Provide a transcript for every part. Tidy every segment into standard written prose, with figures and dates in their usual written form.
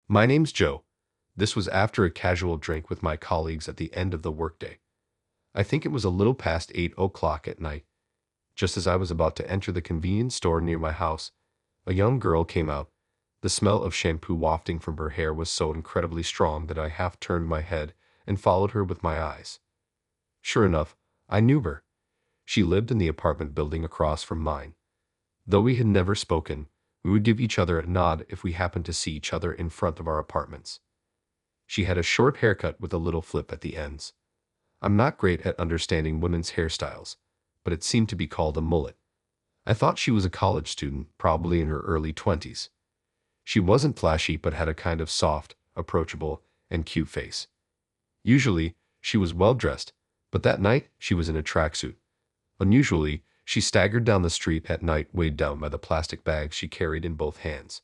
My name's Joe. This was after a casual drink with my colleagues at the end of the workday. I think it was a little past 8 o'clock at night. Just as I was about to enter the convenience store near my house, a young girl came out. The smell of shampoo wafting from her hair was so incredibly strong that I half turned my head and followed her with my eyes. Sure enough, I knew her. She lived in the apartment building across from mine. Though we had never spoken, we would give each other a nod if we happened to see each other in front of our apartments. She had a short haircut with a little flip at the ends. I'm not great at understanding women's hairstyles, but it seemed to be called a mullet. I thought she was a college student, probably in her early 20s. She wasn't flashy but had a kind of soft, approachable, and cute face. Usually, she was well dressed, but that night she was in a tracksuit. Unusually, she staggered down the street at night weighed down by the plastic bags she carried in both hands.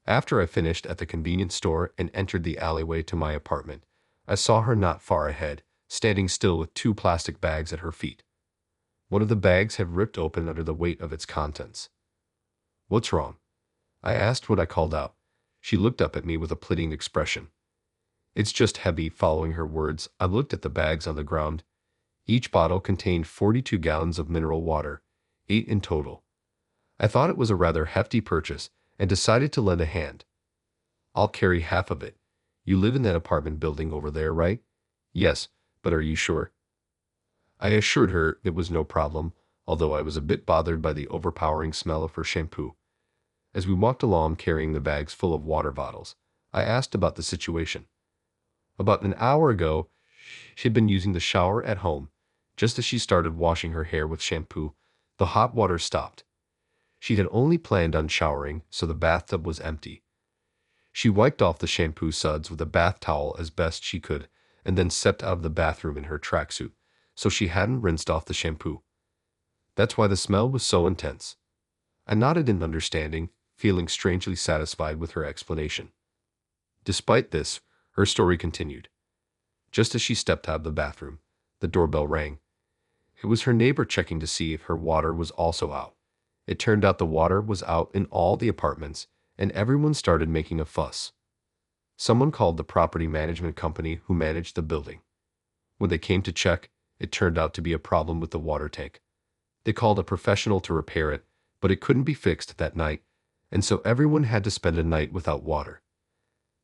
After I finished at the convenience store and entered the alleyway to my apartment, I saw her not far ahead, standing still with two plastic bags at her feet. One of the bags had ripped open under the weight of its contents. "What's wrong?" I asked what I called out. She looked up at me with a pleading expression. "It's just heavy." Following her words, I looked at the bags on the ground. Each bottle contained 42 gallons of mineral water, 8 in total. I thought it was a rather hefty purchase and decided to lend a hand. "I'll carry half of it. You live in that apartment building over there, right?" "Yes, but are you sure?" I assured her it was no problem, although I was a bit bothered by the overpowering smell of her shampoo. As we walked along carrying the bags full of water bottles, I asked about the situation. About an hour ago, she had been using the shower at home. Just as she started washing her hair with shampoo, the hot water stopped. She had only planned on showering, so the bathtub was empty. She wiped off the shampoo suds with a bath towel as best she could, and then stepped out of the bathroom in her tracksuit, so she hadn't rinsed off the shampoo. That's why the smell was so intense. I nodded in understanding, feeling strangely satisfied with her explanation. Despite this, her story continued. Just as she stepped out of the bathroom, the doorbell rang. It was her neighbor checking to see if her water was also out. It turned out the water was out in all the apartments, and everyone started making a fuss. Someone called the property management company who managed the building. When they came to check, it turned out to be a problem with the water tank. They called a professional to repair it, but it couldn't be fixed that night, and so everyone had to spend a night without water.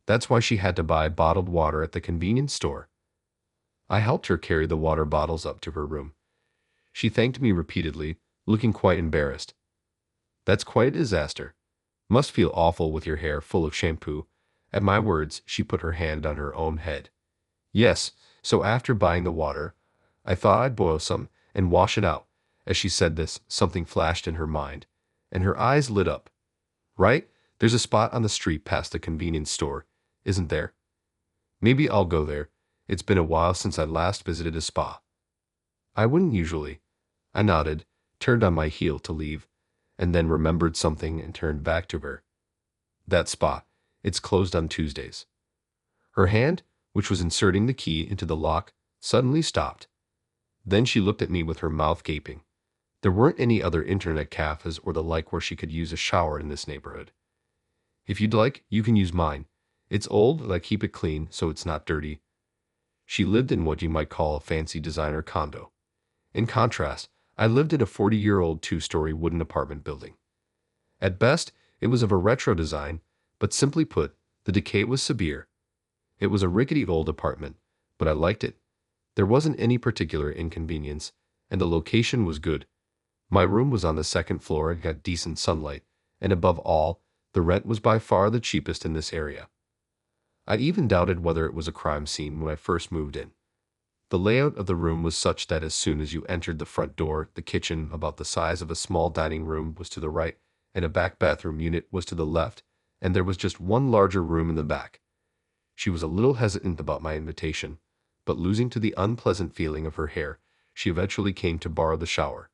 That's why she had to buy bottled water at the convenience store. I helped her carry the water bottles up to her room. She thanked me repeatedly, looking quite embarrassed. "That's quite a disaster. Must feel awful with your hair full of shampoo." At my words, she put her hand on her own head. "Yes, so after buying the water, I thought I'd boil some and wash it out." As she said this, something flashed in her mind, and her eyes lit up. "Right, there's a spot on the street past the convenience store, isn't there? Maybe I'll go there. It's been a while since I last visited a spa." "I wouldn't usually." I nodded, turned on my heel to leave, and then remembered something and turned back to her. "That spa, it's closed on Tuesdays." Her hand, which was inserting the key into the lock, suddenly stopped. Then she looked at me with her mouth gaping. There weren't any other internet cafes or the like where she could use a shower in this neighborhood. "If you'd like, you can use mine. It's old, and I keep it clean so it's not dirty." She lived in what you might call a fancy designer condo. In contrast, I lived in a 40-year-old two-story wooden apartment building. At best, it was of a retro design, but simply put, the decay was severe. It was a rickety old apartment, but I liked it. There wasn't any particular inconvenience, and the location was good. My room was on the second floor and got decent sunlight, and above all, the rent was by far the cheapest in this area. I even doubted whether it was a crime scene when I first moved in. The layout of the room was such that as soon as you entered the front door, the kitchen, about the size of a small dining room, was to the right, and a back bathroom unit was to the left, and there was just one larger room in the back. She was a little hesitant about my invitation, but losing to the unpleasant feeling of her hair, she eventually came to borrow the shower.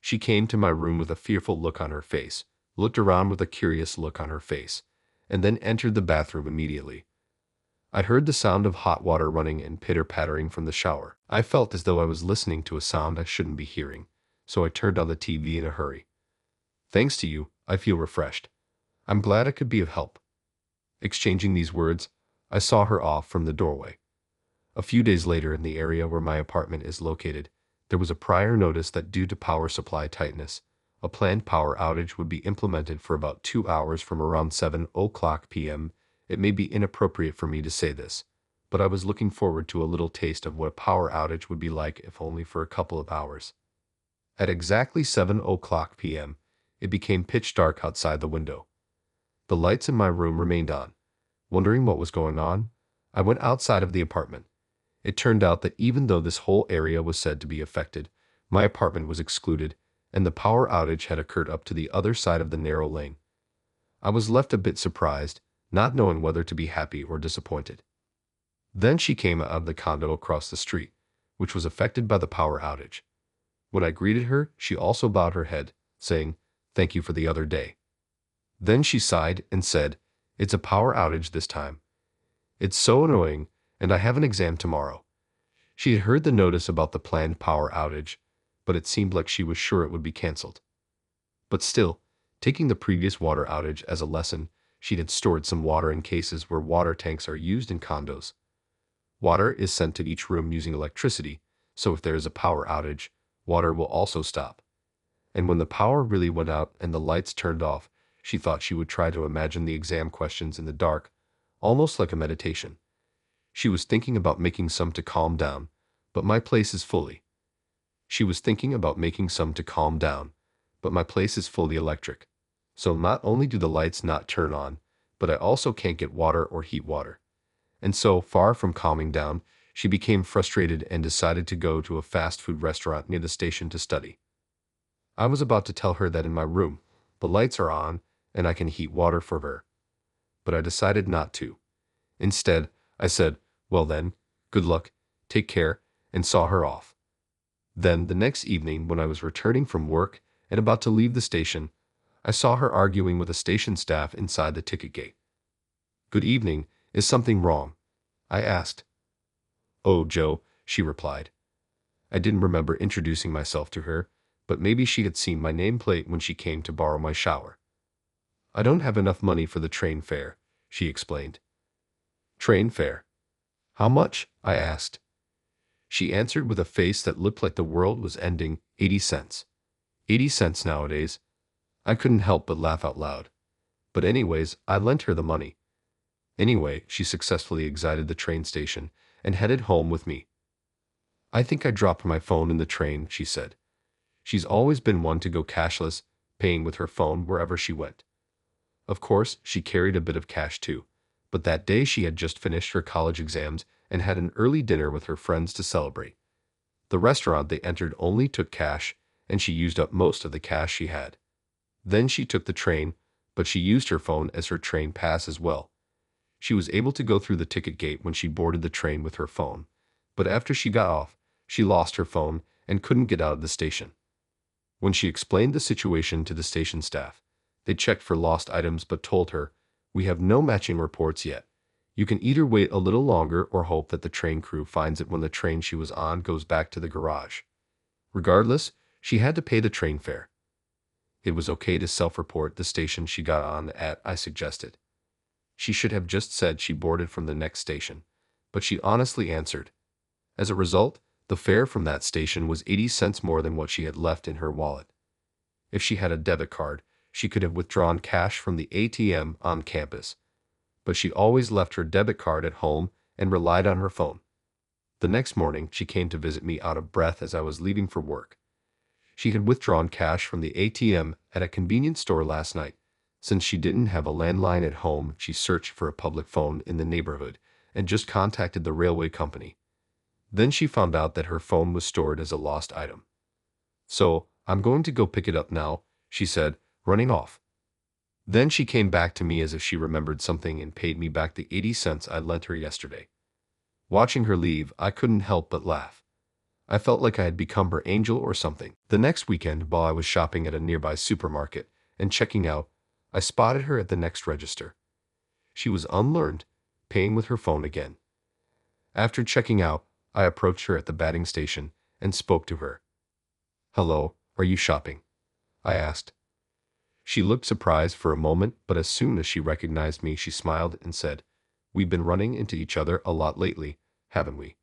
She came to my room with a fearful look on her face, looked around with a curious look on her face, and then entered the bathroom immediately. I heard the sound of hot water running and pitter-pattering from the shower. I felt as though I was listening to a sound I shouldn't be hearing, so I turned on the TV in a hurry. "Thanks to you, I feel refreshed. I'm glad I could be of help." Exchanging these words, I saw her off from the doorway. A few days later, in the area where my apartment is located, there was a prior notice that due to power supply tightness, a planned power outage would be implemented for about 2 hours from around 7 o'clock p.m. It may be inappropriate for me to say this, but I was looking forward to a little taste of what a power outage would be like, if only for a couple of hours. At exactly 7 o'clock p.m., it became pitch dark outside the window. The lights in my room remained on. Wondering what was going on, I went outside of the apartment. It turned out that even though this whole area was said to be affected, my apartment was excluded, and the power outage had occurred up to the other side of the narrow lane. I was left a bit surprised, not knowing whether to be happy or disappointed. Then she came out of the condo across the street, which was affected by the power outage. When I greeted her, she also bowed her head, saying, "Thank you for the other day." Then she sighed and said, "It's a power outage this time. It's so annoying, and I have an exam tomorrow." She had heard the notice about the planned power outage, but it seemed like she was sure it would be cancelled. But still, taking the previous water outage as a lesson, she had stored some water in cases where water tanks are used in condos. Water is sent to each room using electricity, so if there is a power outage, water will also stop. And when the power really went out and the lights turned off, she thought she would try to imagine the exam questions in the dark, almost like a meditation. She was thinking about making some to calm down, but my place is fully. She was thinking about making some to calm down, but my place is fully electric. So not only do the lights not turn on, but I also can't get water or heat water. And so, far from calming down, she became frustrated and decided to go to a fast food restaurant near the station to study. I was about to tell her that in my room, the lights are on and I can heat water for her. But I decided not to. Instead, I said, "Well then, good luck, take care," and saw her off. Then, the next evening, when I was returning from work and about to leave the station, I saw her arguing with a station staff inside the ticket gate. "Good evening, is something wrong?" I asked. "Oh, Joe," she replied. I didn't remember introducing myself to her, but maybe she had seen my nameplate when she came to borrow my shower. "I don't have enough money for the train fare," she explained. "Train fare? How much?" I asked. She answered with a face that looked like the world was ending, 80 cents. 80 cents nowadays. I couldn't help but laugh out loud. But anyways, I lent her the money. Anyway, she successfully exited the train station and headed home with me. "I think I dropped my phone in the train," she said. She's always been one to go cashless, paying with her phone wherever she went. Of course, she carried a bit of cash too, but that day she had just finished her college exams and had an early dinner with her friends to celebrate. The restaurant they entered only took cash, and she used up most of the cash she had. Then she took the train, but she used her phone as her train pass as well. She was able to go through the ticket gate when she boarded the train with her phone, but after she got off, she lost her phone and couldn't get out of the station. When she explained the situation to the station staff, they checked for lost items but told her, "We have no matching reports yet. You can either wait a little longer or hope that the train crew finds it when the train she was on goes back to the garage." Regardless, she had to pay the train fare. It was okay to self-report the station she got on at, I suggested. She should have just said she boarded from the next station, but she honestly answered. As a result, the fare from that station was 80 cents more than what she had left in her wallet. If she had a debit card, she could have withdrawn cash from the ATM on campus, but she always left her debit card at home and relied on her phone. The next morning, she came to visit me out of breath as I was leaving for work. She had withdrawn cash from the ATM at a convenience store last night. Since she didn't have a landline at home, she searched for a public phone in the neighborhood and just contacted the railway company. Then she found out that her phone was stored as a lost item. "So, I'm going to go pick it up now," she said, running off. Then she came back to me as if she remembered something and paid me back the 80 cents I lent her yesterday. Watching her leave, I couldn't help but laugh. I felt like I had become her angel or something. The next weekend, while I was shopping at a nearby supermarket and checking out, I spotted her at the next register. She was unlearned, paying with her phone again. After checking out, I approached her at the batting station and spoke to her. "Hello, are you shopping?" I asked. She looked surprised for a moment, but as soon as she recognized me, she smiled and said, "We've been running into each other a lot lately, haven't we?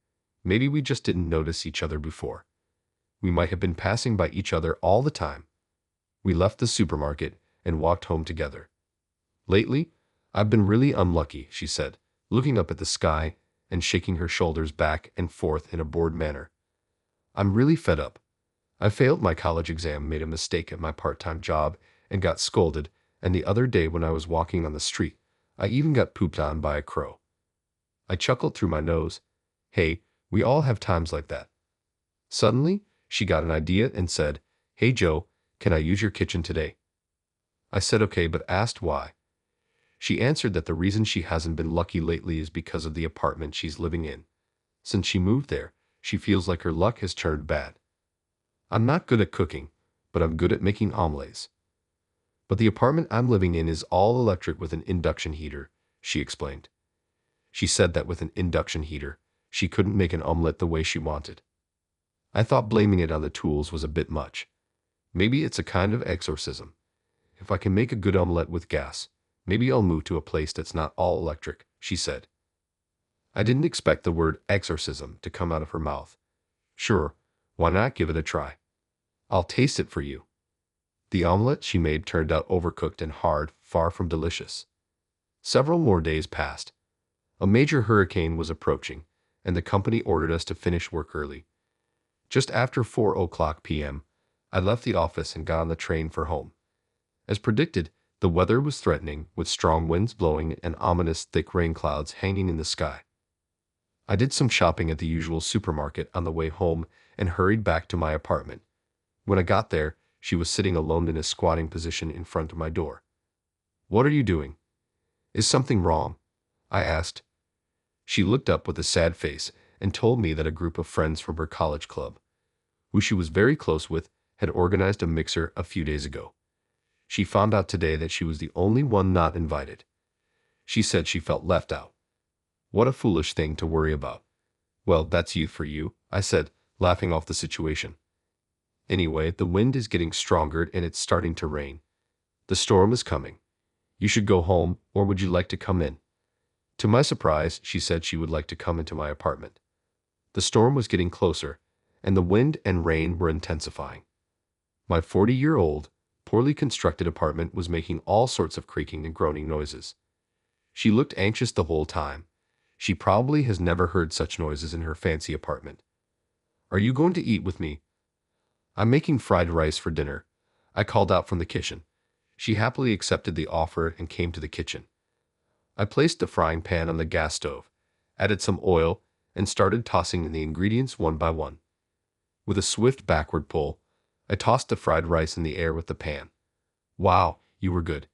Maybe we just didn't notice each other before. We might have been passing by each other all the time." We left the supermarket and walked home together. "Lately, I've been really unlucky," she said, looking up at the sky and shaking her shoulders back and forth in a bored manner. "I'm really fed up. I failed my college exam, made a mistake at my part-time job, and got scolded, and the other day when I was walking on the street, I even got pooped on by a crow." I chuckled through my nose. Hey, we all have times like that. Suddenly, she got an idea and said, "Hey Joe, can I use your kitchen today?" I said okay, but asked why. She answered that the reason she hasn't been lucky lately is because of the apartment she's living in. Since she moved there, she feels like her luck has turned bad. "I'm not good at cooking, but I'm good at making omelets. But the apartment I'm living in is all electric with an induction heater," she explained. She said that with an induction heater, she couldn't make an omelet the way she wanted. I thought blaming it on the tools was a bit much. Maybe it's a kind of exorcism. If I can make a good omelet with gas, maybe I'll move to a place that's not all electric, she said. I didn't expect the word exorcism to come out of her mouth. Sure, why not give it a try? I'll taste it for you. The omelet she made turned out overcooked and hard, far from delicious. Several more days passed. A major hurricane was approaching, and the company ordered us to finish work early. Just after 4 p.m., I left the office and got on the train for home. As predicted, the weather was threatening, with strong winds blowing and ominous thick rain clouds hanging in the sky. I did some shopping at the usual supermarket on the way home and hurried back to my apartment. When I got there, she was sitting alone in a squatting position in front of my door. "What are you doing? Is something wrong?" I asked. She looked up with a sad face and told me that a group of friends from her college club, who she was very close with, had organized a mixer a few days ago. She found out today that she was the only one not invited. She said she felt left out. What a foolish thing to worry about. "Well, that's youth for you," I said, laughing off the situation. "Anyway, the wind is getting stronger and it's starting to rain. The storm is coming. You should go home, or would you like to come in?" To my surprise, she said she would like to come into my apartment. The storm was getting closer, and the wind and rain were intensifying. My 40-year-old, poorly constructed apartment was making all sorts of creaking and groaning noises. She looked anxious the whole time. She probably has never heard such noises in her fancy apartment. "Are you going to eat with me?" "I'm making fried rice for dinner," I called out from the kitchen. She happily accepted the offer and came to the kitchen. I placed the frying pan on the gas stove, added some oil, and started tossing in the ingredients one by one. With a swift backward pull, I tossed the fried rice in the air with the pan. "Wow, you were good."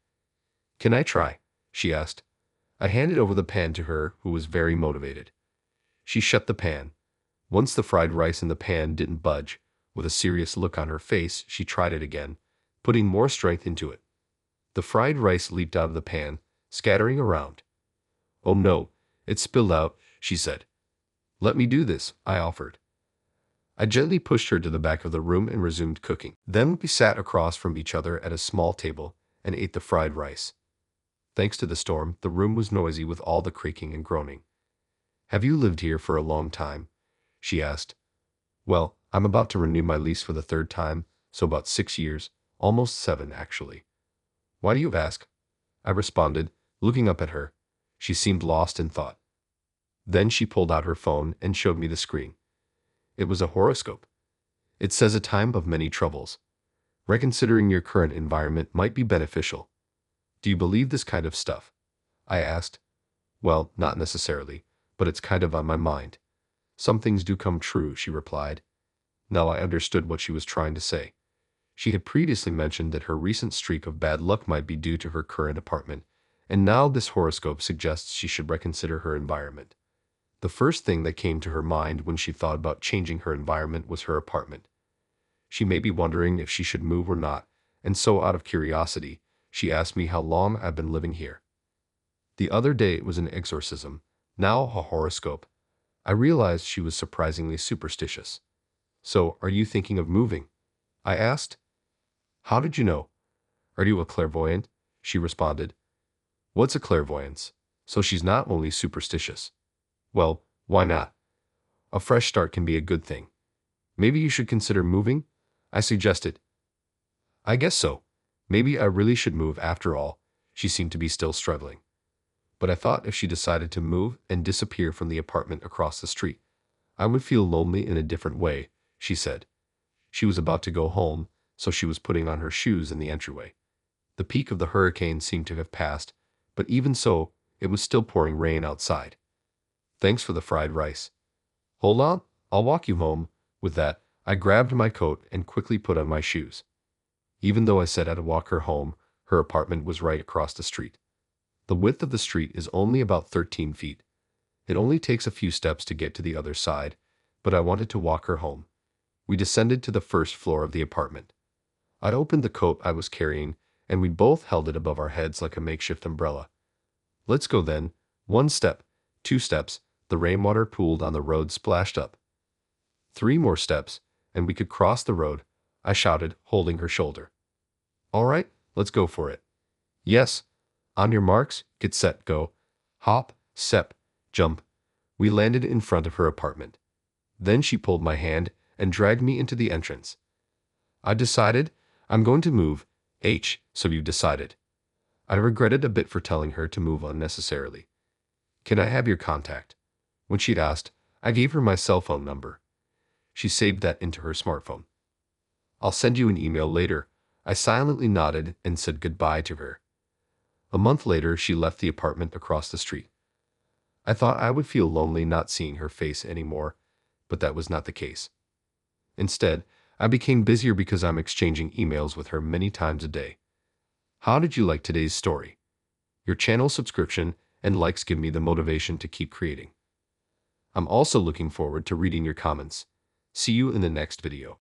"Can I try?" she asked. I handed over the pan to her, who was very motivated. She shut the pan. Once the fried rice in the pan didn't budge, with a serious look on her face, she tried it again, putting more strength into it. The fried rice leaped out of the pan, scattering around. "Oh no, it spilled out," she said. "Let me do this," I offered. I gently pushed her to the back of the room and resumed cooking. Then we sat across from each other at a small table and ate the fried rice. Thanks to the storm, the room was noisy with all the creaking and groaning. "Have you lived here for a long time?" she asked. "Well, I'm about to renew my lease for the third time, so about 6 years, almost 7 actually." "Why do you ask?" I responded, looking up at her. She seemed lost in thought. Then she pulled out her phone and showed me the screen. It was a horoscope. "It says a time of many troubles. Reconsidering your current environment might be beneficial." "Do you believe this kind of stuff?" I asked. "Well, not necessarily, but it's kind of on my mind. Some things do come true," she replied. Now I understood what she was trying to say. She had previously mentioned that her recent streak of bad luck might be due to her current apartment, and now this horoscope suggests she should reconsider her environment. The first thing that came to her mind when she thought about changing her environment was her apartment. She may be wondering if she should move or not, and so out of curiosity, she asked me how long I've been living here. The other day it was an exorcism, now a horoscope. I realized she was surprisingly superstitious. "So, are you thinking of moving?" I asked. "How did you know? Are you a clairvoyant? She responded. What's a clairvoyance? So she's not only superstitious. Well, why not? A fresh start can be a good thing. Maybe you should consider moving? I suggested. I guess so. Maybe I really should move after all. She seemed to be still struggling. But I thought if she decided to move and disappear from the apartment across the street, I would feel lonely in a different way, she said. She was about to go home, so she was putting on her shoes in the entryway. The peak of the hurricane seemed to have passed, but even so, it was still pouring rain outside. Thanks for the fried rice. Hold on, I'll walk you home. With that, I grabbed my coat and quickly put on my shoes. Even though I said I'd walk her home, her apartment was right across the street. The width of the street is only about 13 feet. It only takes a few steps to get to the other side, but I wanted to walk her home. We descended to the first floor of the apartment. I'd opened the coat I was carrying, and we both held it above our heads like a makeshift umbrella. Let's go then. 1 step, 2 steps, the rainwater pooled on the road splashed up. 3 more steps, and we could cross the road, I shouted, holding her shoulder. All right, let's go for it. Yes. On your marks, get set, go. Hop, step, jump. We landed in front of her apartment. Then she pulled my hand and dragged me into the entrance. I decided I'm going to move. So you decided. I regretted a bit for telling her to move unnecessarily. Can I have your contact? When she'd asked, I gave her my cell phone number. She saved that into her smartphone. I'll send you an email later. I silently nodded and said goodbye to her. A month later, she left the apartment across the street. I thought I would feel lonely not seeing her face anymore, but that was not the case. Instead, I became busier because I'm exchanging emails with her many times a day. How did you like today's story? Your channel subscription and likes give me the motivation to keep creating. I'm also looking forward to reading your comments. See you in the next video.